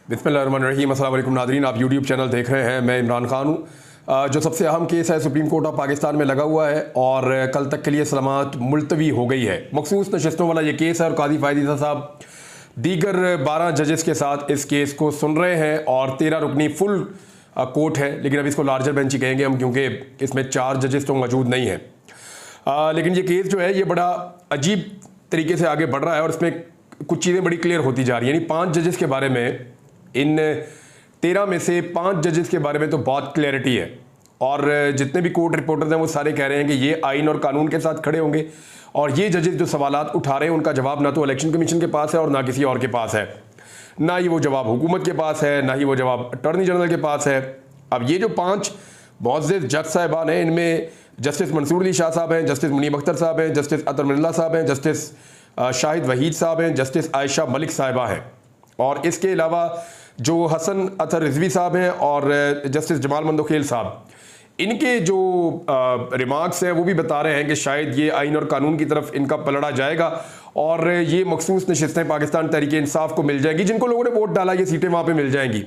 बिस्मिल्लाहिर्रहमानिर्रहीम। अस्सलाम वालेकुम नादरीन, आप यूट्यूब चैनल देख रहे हैं। मैं इमरान खान हूँ। जो सबसे अहम केस है सुप्रीम कोर्ट ऑफ पाकिस्तान में लगा हुआ है और कल तक के लिए समाअत मुलतवी हो गई है। मखसूस नशिस्तों वाला ये केस है और कादी फ़ायद ईसा साहब दीगर 12 जजेस के साथ इस केस को सुन रहे हैं और 13 रुकनी फुल कोर्ट है, लेकिन अब इसको लार्जर बेंच ही कहेंगे हम, क्योंकि इसमें 4 जजेस तो मौजूद नहीं हैं। लेकिन ये केस जो है ये बड़ा अजीब तरीके से आगे बढ़ रहा है और इसमें कुछ चीज़ें बड़ी क्लियर होती जा रही हैं। यानी 5 जजेस के बारे में, इन 13 में से 5 जजेस के बारे में तो बहुत क्लैरिटी है और जितने भी कोर्ट रिपोर्टर्स हैं वो सारे कह रहे हैं कि ये आइन और कानून के साथ खड़े होंगे और ये जजेस जो सवालात उठा रहे हैं उनका जवाब ना तो इलेक्शन कमीशन के पास है और ना किसी और के पास है, ना ही वो जवाब हुकूमत के पास है, ना ही वो जवाब अटॉर्नी जनरल के पास है। अब ये जो 5 मुअज़्ज़ज़ जज साहिबान हैं, इनमें जस्टिस मंसूर अली शाह साहब हैं, जस्टिस मुनीब अख्तर साहब हैं, जस्टिस अतर मिल्ला साहब हैं, जस्टिस शाहिद वहीद साहब हैं, जस्टिस आयशा मलिक साहिबा हैं और इसके अलावा जो हसन अतर रिजवी साहब हैं और जस्टिस जमाल मंदोखेल साहब, इनके जो रिमार्क्स हैं वो भी बता रहे हैं कि शायद ये आइन और कानून की तरफ इनका पलड़ा जाएगा और ये मखसूस नशिस्तें पाकिस्तान तहरीक इंसाफ को मिल जाएंगी। जिनको लोगों ने वोट डाला ये सीटें वहाँ पे मिल जाएंगी।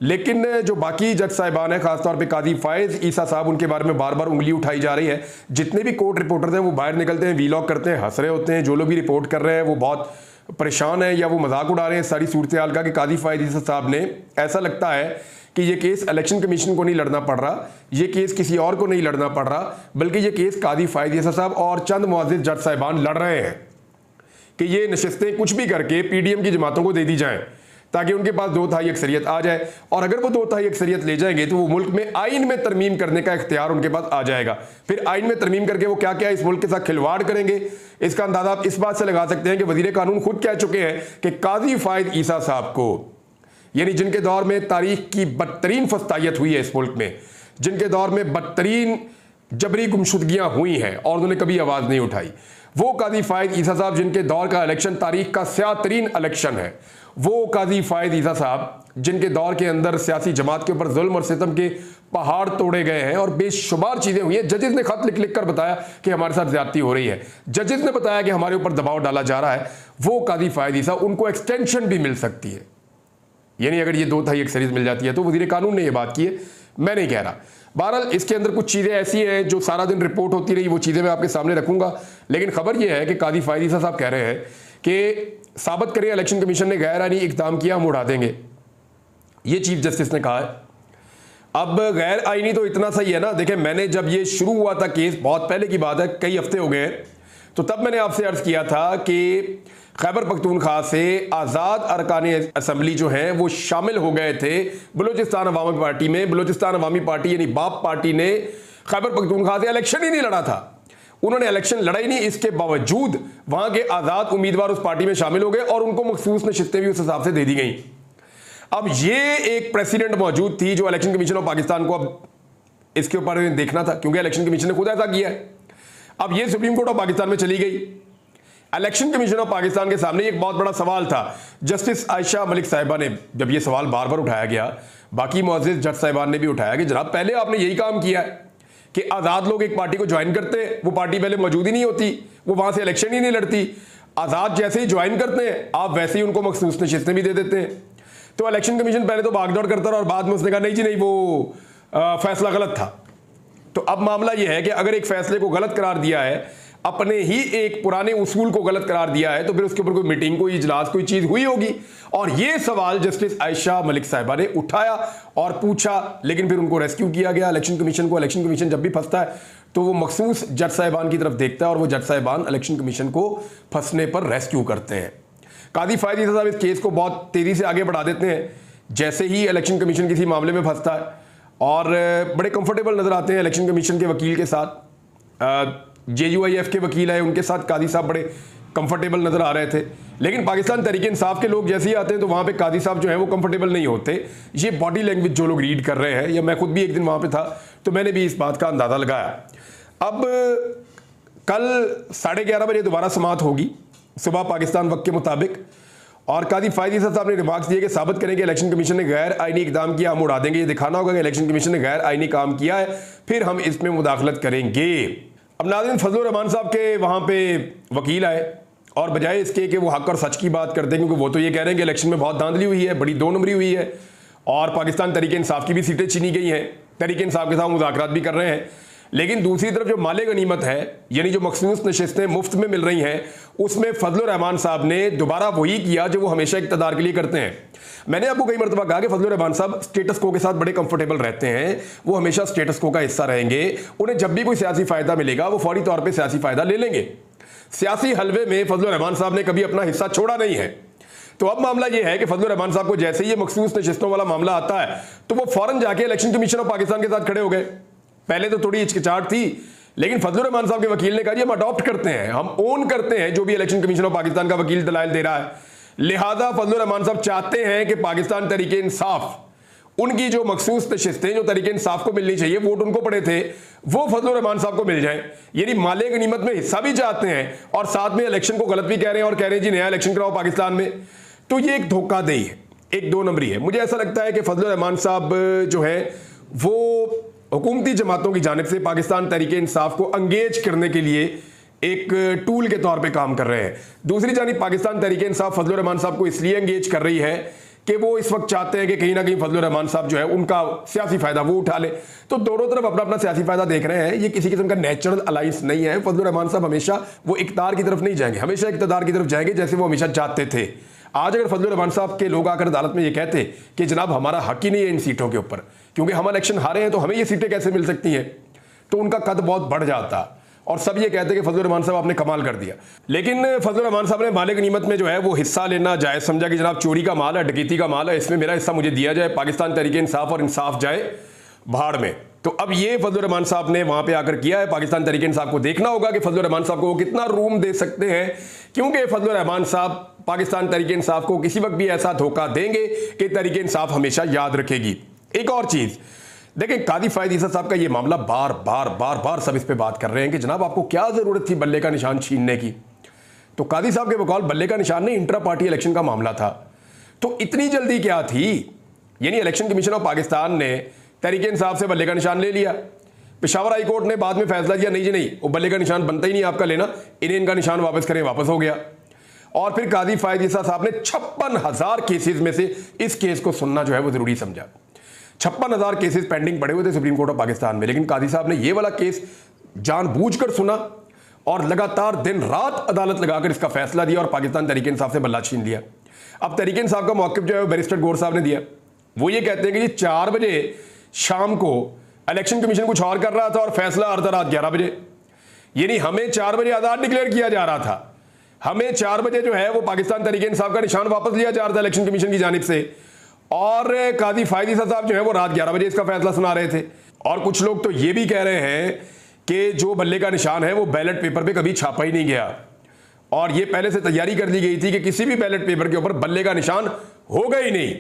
लेकिन जो बाकी जज साहिबान हैं, खासतौर पे कादी फ़ायद ईसा साहब, उनके बारे में बार बार उंगली उठाई जा रही है। जितने भी कोर्ट रिपोर्टर्स हैं वो बाहर निकलते हैं, वीलॉग करते हैं, हंस रहे होते हैं। जो लोग भी रिपोर्ट कर रहे हैं वो बहुत परेशान है या वो मजाक उड़ा रहे हैं सारी सूरत हाल का कि कादी फ़ायद ईसा साहब ने, ऐसा लगता है कि ये केस इलेक्शन कमीशन को नहीं लड़ना पड़ रहा, ये केस किसी और को नहीं लड़ना पड़ रहा, बल्कि ये केस कादी फ़ायद ईसा साहब और चंद मुअज़्ज़ज़ जज साहिबान लड़ रहे हैं कि ये नशिस्तें कुछ भी करके पीडीएम की जमातों को दे दी जाएं ताकि उनके पास 2/3 अक्सरियत आ जाए और अगर वो 2/3 अक्सरियत ले जाएंगे तो वो मुल्क में आइन में तरमीम करने का इख्तियार उनके पास आ जाएगा। फिर आइन में तरमीम करके वो क्या क्या इस मुल्क के साथ खिलवाड़ करेंगे, इसका अंदाजा आप इस बात से लगा सकते हैं कि वजीर कानून खुद कह चुके हैं कि कादी फ़ायद ईसा साहब को, यानी जिनके दौर में तारीख की बदतरीन फस्तायत हुई है इस मुल्क में, जिनके दौर में बदतरीन जबरी गुमशुदगियां हुई हैं और उन्होंने कभी आवाज़ नहीं उठाई, वो कादी फ़ायद ईसा साहब जिनके दौर का इलेक्शन तारीख का स्याह-तरीन इलेक्शन है, वो कादी फ़ायद ईसा साहब जिनके दौर के अंदर सियासी जमात के ऊपर जुल्म और सितम के पहाड़ तोड़े गए हैं और बेशुमार चीज़ें हुई हैं। जजेस ने खत लिख लिख कर बताया कि हमारे साथ ज्यादती हो रही है, जजेस ने बताया कि हमारे ऊपर दबाव डाला जा रहा है। वो कादी फ़ायद ईसा, उनको एक्सटेंशन भी मिल सकती है, यानी अगर ये 2/3 अक्सरियत मिल जाती है तो वज़ीर कानून ने ये बात की है, मैं नहीं कह रहा। बहरहाल इसके अंदर कुछ चीज़ें ऐसी हैं जो सारा दिन रिपोर्ट होती रही, वो चीज़ें मैं आपके सामने रखूंगा। लेकिन खबर यह है कि कादी फ़ायद ईसा साहब कह रहे हैं कि साबित करें इलेक्शन कमीशन ने गैर आईनी इक़दाम किया, हम उड़ा देंगे। ये चीफ जस्टिस ने कहा है। अब गैर आईनी तो इतना सही है ना, देखें मैंने जब ये शुरू हुआ था केस, बहुत पहले की बात है, कई हफ्ते हो गए हैं, तो तब मैंने आपसे अर्ज किया था कि खैबर पख्तूनख्वा से आज़ाद अरकान असम्बली जो हैं वो शामिल हो गए थे बलूचिस्तान अवामी पार्टी में। बलूचिस्तान अवामी पार्टी यानी बाप पार्टी ने खैबर पख्तूनख्वा से इलेक्शन ही नहीं लड़ा था, उन्होंने इलेक्शन लड़ा ही नहीं। इसके बावजूद वहां के आज़ाद उम्मीदवार उस पार्टी में शामिल हो गए और उनको मखसूस नशिस्तें भी उस हिसाब से दे दी गई। अब ये एक प्रेसिडेंट मौजूद थी जो इलेक्शन कमीशन ऑफ पाकिस्तान को अब इसके ऊपर देखना था, क्योंकि इलेक्शन कमीशन ने खुद ऐसा किया है। अब ये सुप्रीम कोर्ट ऑफ पाकिस्तान में चली गई। इलेक्शन कमीशन ऑफ पाकिस्तान के सामने एक बहुत बड़ा सवाल था। जस्टिस आयशा मलिक साहिबा ने, जब ये सवाल बार बार उठाया गया, बाकी मुअज़्ज़ज़ जज साहिबान ने भी उठाया कि जनाब पहले आपने यही काम किया है कि आज़ाद लोग एक पार्टी को ज्वाइन करते हैं, वो पार्टी पहले मौजूद ही नहीं होती, वो वहां से इलेक्शन ही नहीं लड़ती, आज़ाद जैसे ही ज्वाइन करते हैं आप वैसे ही उनको मखसूस नशिस्तें भी दे देते हैं। तो इलेक्शन कमीशन पहले तो भागदौड़ करता रहा और बाद में उसने कहा नहीं जी नहीं, वो फैसला गलत था। तो अब मामला यह है कि अगर एक फैसले को गलत करार दिया है, अपने ही एक पुराने उसूल को गलत करार दिया है, तो फिर उसके ऊपर कोई मीटिंग, कोई इजलास, कोई चीज हुई होगी। और ये सवाल जस्टिस आयशा मलिक साहिबा ने उठाया और पूछा, लेकिन फिर उनको रेस्क्यू किया गया इलेक्शन कमीशन को। इलेक्शन कमीशन जब भी फंसता है तो वो मखसूस जज साहिबान की तरफ देखता है और वो जज साहिबान इलेक्शन कमीशन को फंसने पर रेस्क्यू करते हैं। कादी फ़ायद ईसा साहब इस केस को बहुत तेजी से आगे बढ़ा देते हैं जैसे ही इलेक्शन कमीशन किसी मामले में फंसता है और बड़े कंफर्टेबल नजर आते हैं इलेक्शन कमीशन के वकील के साथ। JUIF के वकील है, उनके साथ कादी साहब बड़े कंफर्टेबल नजर आ रहे थे, लेकिन पाकिस्तान तहरीक इंसाफ के लोग जैसे ही आते हैं तो वहां पे कादी साहब जो है वो कंफर्टेबल नहीं होते। ये बॉडी लैंग्वेज जो लोग रीड कर रहे हैं, या मैं खुद भी एक दिन वहां पे था तो मैंने भी इस बात का अंदाजा लगाया। अब कल 11:30 बजे दोबारा समाअत होगी सुबह पाकिस्तान वक्त के मुताबिक, और कादी फ़ायद ईसा साहब ने रिमार्क्स दिए कि साबित करें कि इलेक्शन कमीशन ने गैर आईनी इक़दाम किया, हम उड़ा देंगे। ये दिखाना होगा कि इलेक्शन कमीशन ने गैर आईनी काम किया है, फिर हम इसमें मुदाखलत करेंगे। अब नाज़रीन, फजलुर रहमान साहब के वहाँ पे वकील आए और बजाय इसके कि वो हक और सच की बात करते हैं, क्योंकि वो तो ये कह रहे हैं कि इलेक्शन में बहुत धांधली हुई है, बड़ी दो नंबरी हुई है और पाकिस्तान तहरीक इंसाफ की भी सीटें छीनी गई हैं, तहरीक इंसाफ के साथ मुज़ाकरात भी कर रहे हैं। लेकिन दूसरी तरफ जो माले गनीमत है, यानी जो मखसूस नशिस्तें मुफ्त में मिल रही हैं, उसमें फजलुर रहमान साहब ने दोबारा वही किया जो वो हमेशा इक़्तिदार के लिए करते हैं। मैंने आपको कई मरतबा कहा कि फजलुर रहमान साहब स्टेटस को के साथ बड़े कंफर्टेबल रहते हैं, वो हमेशा स्टेटस को का हिस्सा रहेंगे। उन्हें जब भी कोई सियासी फायदा मिलेगा वो फौरी तौर पर सियासी फायदा ले लेंगे। सियासी हलवे में फजलुर रहमान साहब ने कभी अपना हिस्सा छोड़ा नहीं है। तो अब मामला यह है कि फजलुर रहमान साहब को जैसे ही ये मखसूस नशिस्तों वाला मामला आता है तो वो फौरन जाके इलेक्शन कमीशन ऑफ पाकिस्तान के साथ खड़े हो गए। पहले तो थोड़ी हिचकिचाहट थी, लेकिन फजलुर रहमान साहब के वकील ने कहा जी हम अडॉप्ट करते हैं, हम ओन करते हैं जो भी इलेक्शन कमीशन ऑफ पाकिस्तान का वकील दलाइल दे रहा है। लिहाजा फजलुर रहमान साहब चाहते हैं कि पाकिस्तान तहरीक इंसाफ उनकी जो मखसूस नशिस्तें जो तहरीक इंसाफ को मिलनी चाहिए, वोट उनको पड़े थे, वो फजलुर रहमान साहब को मिल जाए। यानी माले गनीमत में हिस्सा भी चाहते हैं और साथ में इलेक्शन को गलत भी कह रहे हैं और कह रहे हैं जी नया इलेक्शन कराओ पाकिस्तान में। तो ये एक धोखाधड़ी है, एक दो नंबरी है। मुझे ऐसा लगता है कि फजलुर रहमान साहब जो है वो हुकूमती जमातों की जानिब से पाकिस्तान तहरीक इंसाफ को अंगेज करने के लिए एक टूल के तौर पे काम कर रहे हैं। दूसरी जानिब पाकिस्तान तहरीक इंसाफ फजलुर रहमान साहब को इसलिए अंगेज कर रही है कि वो इस वक्त चाहते हैं कि कहीं ना कहीं फजलुर रहमान साहब जो है उनका सियासी फायदा वो उठा ले। तो दोनों तरफ अपना अपना सियासी फायदा देख रहे हैं। ये किसी किस्म का नेचुरल अलायंस नहीं है। फजलुर रहमान साहब हमेशा वो इक़्तिदार की तरफ नहीं जाएंगे, हमेशा इक़्तिदार की तरफ जाएंगे जैसे वो हमेशा चाहते थे। आज अगर फजलुर रहमान साहब के लोग आकर अदालत में ये कहते कि जनाब हमारा हक ही नहीं है इन सीटों के ऊपर, क्योंकि हम इलेक्शन हारे हैं तो हमें ये सीटें कैसे मिल सकती हैं, तो उनका कद बहुत बढ़ जाता और सब ये कहते कि फजलुर रहमान साहब आपने कमाल कर दिया। लेकिन फजलुर रहमान साहब ने माले गनीमत में जो है वो हिस्सा लेना जायज़ समझा कि जनाब चोरी का माल है, डकैती का माल है, इसमें मेरा हिस्सा मुझे दिया जाए, पाकिस्तान तहरीक इंसाफ और इंसाफ जाए भाड़ में। तो अब ये फजलुर रहमान साहब ने वहां पे आकर किया है। पाकिस्तान तहरीक इंसाफ को देखना होगा कि फजलुर रहमान साहब को वो कितना रूम दे सकते हैं, क्योंकि फजलुर रहमान साहब पाकिस्तान तहरीक इंसाफ को किसी वक्त भी ऐसा धोखा देंगे कि तहरीक इंसाफ हमेशा याद रखेगी। एक और चीज देखें, कादी फायद ईसा साहब का ये मामला बार बार सब इस पे बात कर रहे हैं कि जनाब आपको क्या जरूरत थी बल्ले का निशान छीनने की। तो कादी साहब के बकौल बल्ले का निशान नहीं, इंट्रा पार्टी इलेक्शन का मामला था। तो इतनी जल्दी क्या थी? यानी इलेक्शन कमीशन ऑफ पाकिस्तान ने तहरीक इंसाफ से बल्ले का निशान ले लिया। पेशावर हाई कोर्ट ने बाद में फैसला दिया नहीं जी नहीं, वो बल्ले का निशान बनता ही नहीं आपका लेना, इन्हें इनका निशान वापस करें, वापस हो गया। और फिर कादी फायद ईसा साहब ने 56,000 केसेस में से इस केस को सुनना जो है वो जरूरी समझा। 56,000 केसेस पेंडिंग पड़े हुए थे सुप्रीम कोर्ट ऑफ पाकिस्तान में, लेकिन कादी साहब ने ये वाला केस जानबूझकर सुना और लगातार दिन रात अदालत लगाकर इसका फैसला दिया और पाकिस्तान तहरीक इंसाफ से बल्ला छीन लिया। अब तहरीक इंसाफ का मौक़िफ़ जो है बैरिस्टर गौर साहब ने दिया। वो ये कहते हैं कि जी 4 बजे शाम को इलेक्शन कमीशन कुछ और कर रहा था और फैसला आ रहा था रात 11 बजे। यानी हमें 4 बजे आज़ाद डिक्लेयर किया जा रहा था, हमें 4 बजे जो है वो पाकिस्तान तहरीक इंसाफ का निशान वापस लिया जा रहा था इलेक्शन कमीशन की जानिब से, और कादी फायद ईसा साहब जो है वो रात 11 बजे इसका फैसला सुना रहे थे। और कुछ लोग तो ये भी कह रहे हैं कि जो बल्ले का निशान है वो बैलेट पेपर पे कभी छापा ही नहीं गया और ये पहले से तैयारी कर ली गई थी कि किसी भी बैलेट पेपर के ऊपर बल्ले का निशान होगा ही नहीं,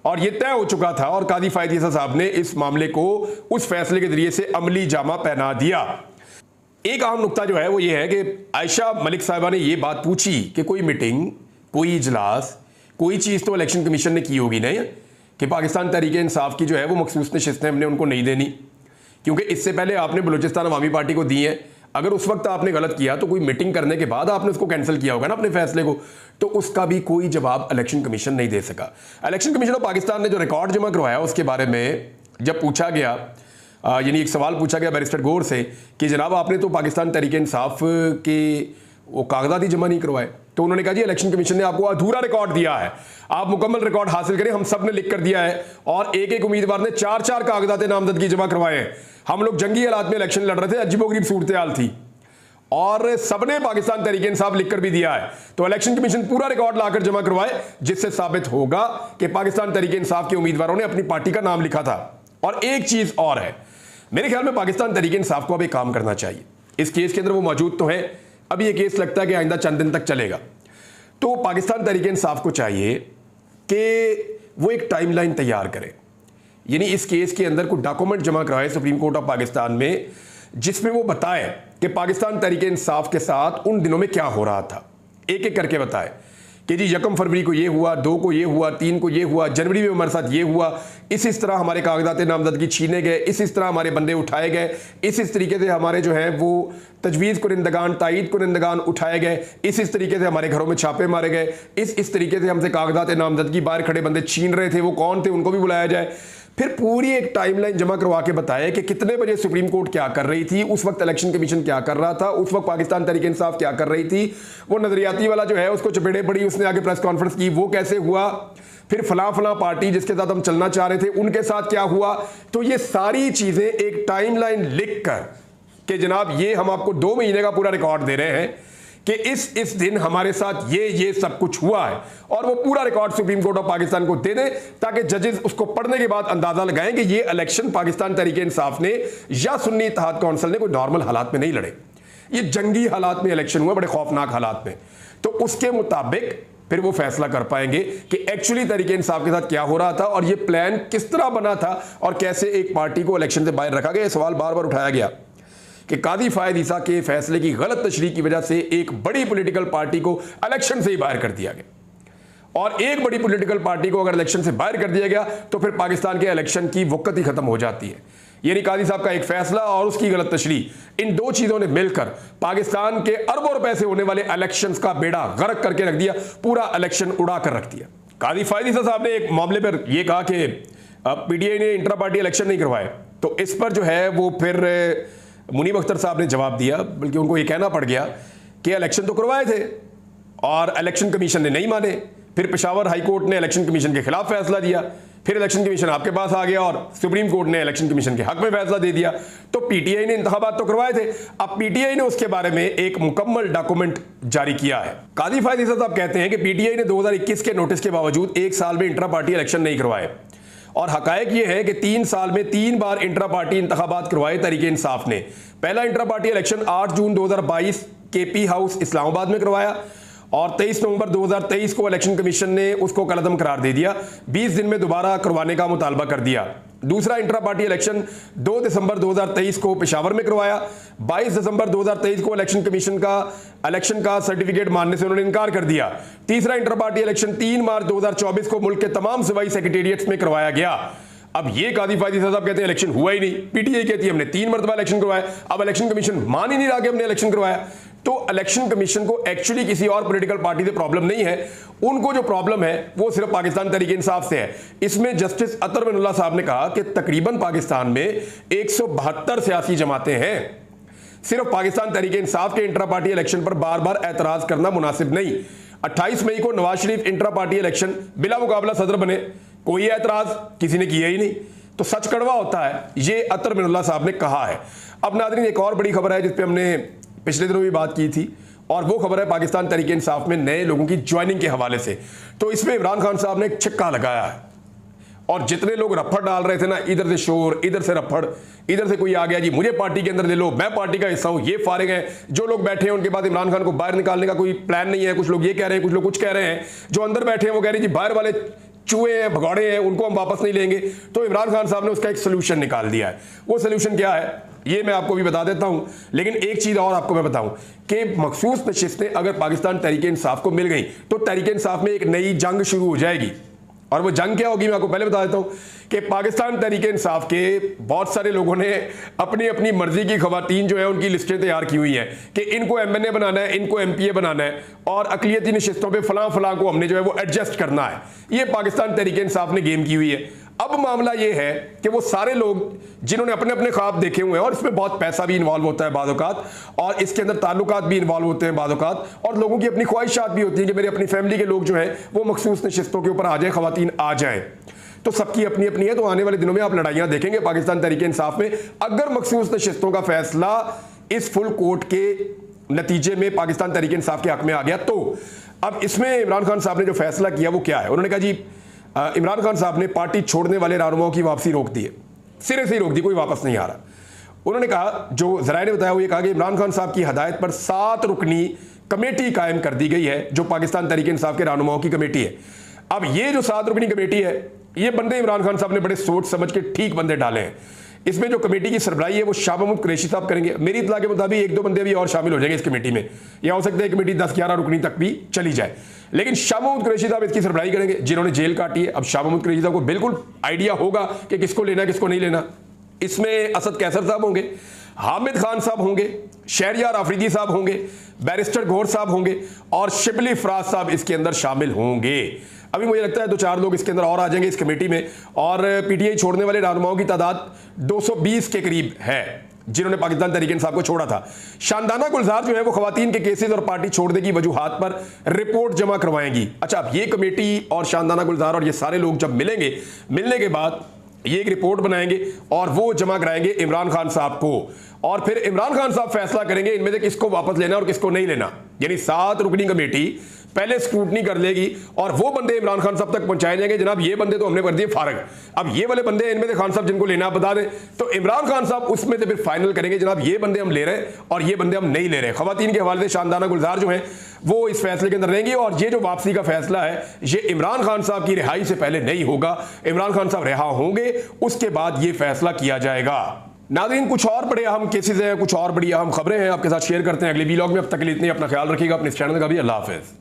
और ये तय हो चुका था। और कादी फायद ईसा साहब ने इस मामले को उस फैसले के जरिए से अमली जामा पहना दिया। एक अहम नुकता जो है वो ये है कि आयशा मलिक साहिबा ने ये बात पूछी कि कोई मीटिंग, कोई इजलास, कोई चीज़ तो इलेक्शन कमीशन ने की होगी नहीं कि पाकिस्तान तहरीक इंसाफ की जो है वो मखसूस नशिस्तें हमने उनको नहीं देनी, क्योंकि इससे पहले आपने बलूचिस्तान अवामी पार्टी को दी है। अगर उस वक्त आपने गलत किया तो कोई मीटिंग करने के बाद आपने उसको कैंसिल किया होगा ना अपने फैसले को, तो उसका भी कोई जवाब इलेक्शन कमीशन नहीं दे सका। इलेक्शन कमीशन ऑफ पाकिस्तान ने जो रिकॉर्ड जमा करवाया उसके बारे में जब पूछा गया, यानी एक सवाल पूछा गया बैरिस्टर गौर से कि जनाब आपने तो पाकिस्तान तहरीक इंसाफ के वो कागजात ही जमा नहीं करवाए, तो उन्होंने कहा जी इलेक्शन कमीशन ने आपको अधूरा रिकॉर्ड दिया है, आप मुकम्मल रिकॉर्ड हासिल करें, हम सब ने लिख कर दिया है। और एक एक उम्मीदवार ने 4-4 कागजात नामजदगी जमा करवाए हैं। हम लोग जंगी हालात में इलेक्शन लड़ रहे थे, अजीबोगरीब सूरत हाल थी और सबने पाकिस्तान तहरीक इंसाफ लिख कर भी दिया है। तो इलेक्शन कमीशन पूरा रिकॉर्ड लाकर जमा करवाए, जिससे साबित होगा कि पाकिस्तान तहरीक इंसाफ के उम्मीदवारों ने अपनी पार्टी का नाम लिखा था। और एक चीज और है, मेरे ख्याल में पाकिस्तान तहरीक इंसाफ को अब एक काम करना चाहिए। इस केस के अंदर वो मौजूद तो है, अब ये केस लगता है कि आइंदा चंद दिन तक चलेगा, तो पाकिस्तान तहरीक इंसाफ को चाहिए कि वो एक टाइमलाइन तैयार करे, यानी इस केस के अंदर कुछ डॉक्यूमेंट जमा करवाए सुप्रीम कोर्ट ऑफ पाकिस्तान में, जिसमें वो बताए कि पाकिस्तान तहरीक इंसाफ के साथ उन दिनों में क्या हो रहा था, एक एक करके बताए कि जी 1 फरवरी को ये हुआ, 2 को ये हुआ, 3 को ये हुआ, जनवरी में हमारे साथ ये हुआ, इस तरह हमारे कागजात नामजदगी छीने गए, इस तरह हमारे बंदे उठाए गए, इस तरीके से हमारे जो है वो तजवीज़ कुरिंदगान, तायीद कुरिंदगान उठाए गए, इस तरीके से हमारे घरों में छापे मारे गए, इस तरीके से हमसे कागजात नामजदगी बाहर खड़े बंदे छीन रहे थे, वो कौन थे, उनको भी बुलाया जाए। फिर पूरी एक टाइमलाइन जमा करवा के बताया कि कितने बजे सुप्रीम कोर्ट क्या कर रही थी, उस वक्त इलेक्शन कमीशन क्या कर रहा था, उस वक्त पाकिस्तान तहरीक इंसाफ क्या कर रही थी, वो नजरियाती वाला जो है उसको चपेड़े पड़ी, उसने आगे प्रेस कॉन्फ्रेंस की, वो कैसे हुआ, फिर फला फला पार्टी जिसके साथ हम चलना चाह रहे थे उनके साथ क्या हुआ। तो ये सारी चीजें एक टाइमलाइन लिख कर कि जनाब ये हम आपको 2 महीने का पूरा रिकॉर्ड दे रहे हैं कि इस दिन हमारे साथ ये सब कुछ हुआ है, और वो पूरा record supreme court of Pakistan को दे दें ताकि जजेस उसको पढ़ने के बाद अंदाजा लगाएं कि ये इलेक्शन पाकिस्तान तहरीक इंसाफ ने या सुन्नी इत्तेहाद काउंसिल ने कोई नॉर्मल हालात में नहीं लड़े, ये जंगी हालात में इलेक्शन हुआ, बड़े खौफनाक हालात में। तो उसके मुताबिक फिर वो फैसला कर पाएंगे कि एक्चुअली तहरीक इंसाफ के साथ क्या हो रहा था और ये प्लान किस तरह बना था और कैसे एक पार्टी को इलेक्शन से बाहर रखा गया। सवाल बार बार उठाया गया कि कादी फायद ईसा के फैसले की गलत तशरीह की वजह से एक बड़ी पॉलिटिकल पार्टी को इलेक्शन से ही बाहर कर दिया गया, और एक बड़ी पॉलिटिकल पार्टी को अगर इलेक्शन से बाहर कर दिया गया तो फिर पाकिस्तान के इलेक्शन की वक्त ही खत्म हो जाती है। यानी कादी साहब का एक फैसला और उसकी गलत तशरीह, इन 2 चीजों ने मिलकर पाकिस्तान के अरबों रुपए से होने वाले इलेक्शंस का बेड़ा गर्क करके रख दिया, पूरा इलेक्शन उड़ा कर रख दिया। कादी फायद ईसा साहब ने एक मामले पर यह कहा कि पीटीआई ने इंट्रा पार्टी इलेक्शन नहीं करवाए, तो इस पर जो है वो फिर मुनीब अख्तर साहब ने जवाब दिया, बल्कि उनको ये कहना पड़ गया कि इलेक्शन तो करवाए थे और इलेक्शन कमीशन ने नहीं माने। फिर पेशावर हाई कोर्ट ने इलेक्शन कमीशन के खिलाफ फैसला दिया, फिर इलेक्शन कमीशन आपके पास आ गया और सुप्रीम कोर्ट ने इलेक्शन कमीशन के हक में फैसला दे दिया। तो पीटीआई ने इंतखाबात तो करवाए थे, अब पीटीआई ने उसके बारे में एक मुकम्मल डॉक्यूमेंट जारी किया है। कादी फायद ईसा साहब कहते हैं कि पीटीआई ने 2021 के नोटिस के बावजूद 1 साल में इंट्रा पार्टी इलेक्शन नहीं करवाए, और हकायक ये है कि 3 साल में 3 बार इंट्रा पार्टी इंतखाबात करवाए तहरीक इंसाफ ने। पहला इंट्रा पार्टी इलेक्शन 8 जून 2022 केपी हाउस इस्लामाबाद में करवाया, और 23 नवंबर 2023 को इलेक्शन कमीशन ने उसको कलअदम करार दे दिया, 20 दिन में दोबारा करवाने का मुतालबा कर दिया। दूसरा इंट्रा पार्टी इलेक्शन 2 दिसंबर 2023 को पेशावर में करवाया, 22 दिसंबर 2023 को इलेक्शन कमीशन का इलेक्शन का सर्टिफिकेट मानने से उन्होंने इनकार कर दिया। तीसरा इंट्रा पार्टी इलेक्शन 3 मार्च 2024 को मुल्क के तमाम सूबाई सेक्रेटेरिएट्स में करवाया गया। अब ये कादी फायद ईसा साहब कहते हैं इलेक्शन हुआ ही नहीं, पीटीआई कहती है हमने 3 मरतबा इलेक्शन करवाया, अब इलेक्शन कमीशन मान ही नहीं रहा कि हमने इलेक्शन करवाया। तो इलेक्शन कमीशन को एक्चुअली किसी और पॉलिटिकल पार्टी से प्रॉब्लम नहीं है, उनको जो प्रॉब्लम है वो सिर्फ पाकिस्तान तहरीक इंसाफ से है। इसमें जस्टिस अतर मिनुल्लाह साहब ने कहा कि तकरीबन पाकिस्तान में 172 सियासी जमातें हैं, सिर्फ पाकिस्तान तहरीक इंसाफ के इंट्रा पार्टी इलेक्शन पर बार बार एतराज करना मुनासिब नहीं। 28 मई को Nawaz Sharif intra party election बिला मुकाबला सदर बने, कोई एतराज किसी ने किया ही नहीं। तो सच कड़वा होता है, ये अतर मिनुल्लाह साहब ने कहा है। अब नाज़रीन एक और बड़ी खबर है जिस पे हमने पिछले दिनों भी बात की थी, और वो खबर है पाकिस्तान तहरीक इंसाफ में नए लोगों की ज्वाइनिंग के हवाले से। तो इसमें इमरान खान साहब ने एक छक्का लगाया है, और जितने लोग रफड़ डाल रहे थे ना, इधर से शोर, इधर से रफड़, इधर से कोई आ गया जी मुझे पार्टी के अंदर ले लो, मैं पार्टी का हिस्सा हूं, ये फारिग हैं, जो लोग बैठे हैं उनके बाद इमरान खान को बाहर निकालने का कोई प्लान नहीं है। कुछ लोग ये कह रहे हैं, कुछ लोग कुछ कह रहे हैं, जो अंदर बैठे हैं वो कह रहे हैं जी बाहर वाले चूहे हैं, भगौड़े हैं, उनको हम वापस नहीं लेंगे। तो इमरान खान साहब ने उसका एक सोल्यूशन निकाल दिया है। वो सोल्यूशन क्या है ये मैं आपको भी बता देता हूं, लेकिन एक चीज और आपको मैं बताऊं कि मखसूस नशिस्तें अगर पाकिस्तान तहरीक इंसाफ को मिल गई तो तहरीक इंसाफ में एक नई जंग शुरू हो जाएगी। और वो जंग क्या होगी मैं आपको पहले बता देता हूं कि पाकिस्तान तहरीक इंसाफ के बहुत सारे लोगों ने अपनी अपनी मर्जी की खवातीन जो है उनकी लिस्टें तैयार की हुई हैं कि इनको एमएनए बनाना है, इनको एमपीए बनाना है, और अकलियती नशिस्तों पे फलां फलां को हमने जो है वो एडजस्ट करना है। ये पाकिस्तान तहरीक इंसाफ ने गेम की हुई है। अब मामला ये है कि वो सारे लोग जिन्होंने अपने अपने ख्वाब देखे हुए हैं, और इसमें बहुत पैसा भी इन्वॉल्व होता है बाद औक़ात, और इसके अंदर ताल्लुकात भी इन्वॉल्व होते हैं बाद औक़ात, और लोगों की अपनी ख्वाहिशात भी होती हैं कि मेरी अपनी फैमिली के लोग जो हैं वो मखसूस नशिस्तों के ऊपर आ जाए, ख़वातीन आ जाएँ। तो सबकी अपनी अपनी है। तो आने वाले दिनों में आप लड़ाइयाँ देखेंगे पाकिस्तान तहरीक इंसाफ में, अगर मखसूस नशिस्तों का फैसला इस फुल कोर्ट के नतीजे में पाकिस्तान तहरीक इंसाफ के हक में आ गया। तो अब इसमें इमरान खान साहब ने जो फैसला किया वो क्या है, उन्होंने कहा जी इमरान खान साहब ने पार्टी छोड़ने वाले रहनुमाओं की वापसी रोक दी है, सिरे से ही रोक दी, कोई वापस नहीं आ रहा। उन्होंने कहा, जो ज़राए ने बताया वो ये कहा कि इमरान खान साहब की हदायत पर 7 रुकनी कमेटी कायम कर दी गई है, जो पाकिस्तान तहरीक इंसाफ के रहनुमाओं की कमेटी है। अब ये जो 7 रुकनी कमेटी है, ये बंदे इमरान खान साहब ने बड़े सोच समझ के ठीक बंदे डाले हैं। इसमें जो कमेटी की सरबराही है वो शाह महमूद कुरैशी साहब करेंगे। मेरी इत्तला के मुताबिक एक दो बंदे भी और शामिल हो जाएंगे इस कमेटी में, या हो सकता है कमेटी 10-11 रुकनी तक भी चली जाए, लेकिन शाह महमूद कुरैशी साहब इसकी सरबराही करेंगे, जिन्होंने जेल काटी है। अब शाह महमूद कुरैशी साहब को बिल्कुल आइडिया होगा कि किसको लेना किसको नहीं लेना। इसमें असद कैसर साहब होंगे, हामिद खान साहब होंगे, शहरियार आफरीदी साहब होंगे, बैरिस्टर गौर साहब होंगे और शिबली फराज साहब इसके अंदर शामिल होंगे। अभी मुझे लगता है 2-4 लोग इसके अंदर और आ जाएंगे इस कमेटी में, और पीटीआई छोड़ने वाले रहनुमाओं की तादाद 220 के करीब है जिन्होंने पाकिस्तान तहरीक इंसाफ को छोड़ा था। शानदाना गुलजार जो है वो खवातीन के केसेस और पार्टी छोड़ने की वजूहात पर रिपोर्ट जमा करवाएंगी। अच्छा, अब ये कमेटी और शानदाना गुलजार और ये सारे लोग जब मिलेंगे, मिलने के बाद ये एक रिपोर्ट बनाएंगे और वो जमा कराएंगे इमरान खान साहब को, और फिर इमरान खान साहब फैसला करेंगे इनमें से किसको वापस लेना और किसको नहीं लेना। यानी 7 रुकनी कमेटी पहले स्क्रूटनी कर लेगी और वो बंदे इमरान खान साहब तक पहुंचाए जाएंगे, जनाब ये बंदे तो हमने कर दिए फारग, अब ये वाले बंदे इनमें से खान साहब जिनको लेना बता दें, तो इमरान खान साहब उसमें से फिर फाइनल करेंगे, जनाब ये बंदे हम ले रहे हैं और ये बंदे हम नहीं ले रहे। खवातीन के हवाले से शानदाना गुलजार जो हैं वो इस फैसले के अंदर रहेंगी, और ये जो वापसी का फैसला है ये इमरान खान साहब की रिहाई से पहले नहीं होगा। इमरान खान साहब रिहा होंगे उसके बाद ये फैसला किया जाएगा। नाज़रीन, कुछ और बड़े अहम केसेस हैं, कुछ और बड़ी अहम खबरें हैं आपके साथ शेयर करते हैं अगले वीलॉग में। अब तक के लिए इतने, अपना ख्याल रखिएगा, अपने इस चैनल का भी। अल्लाह हाफिज़।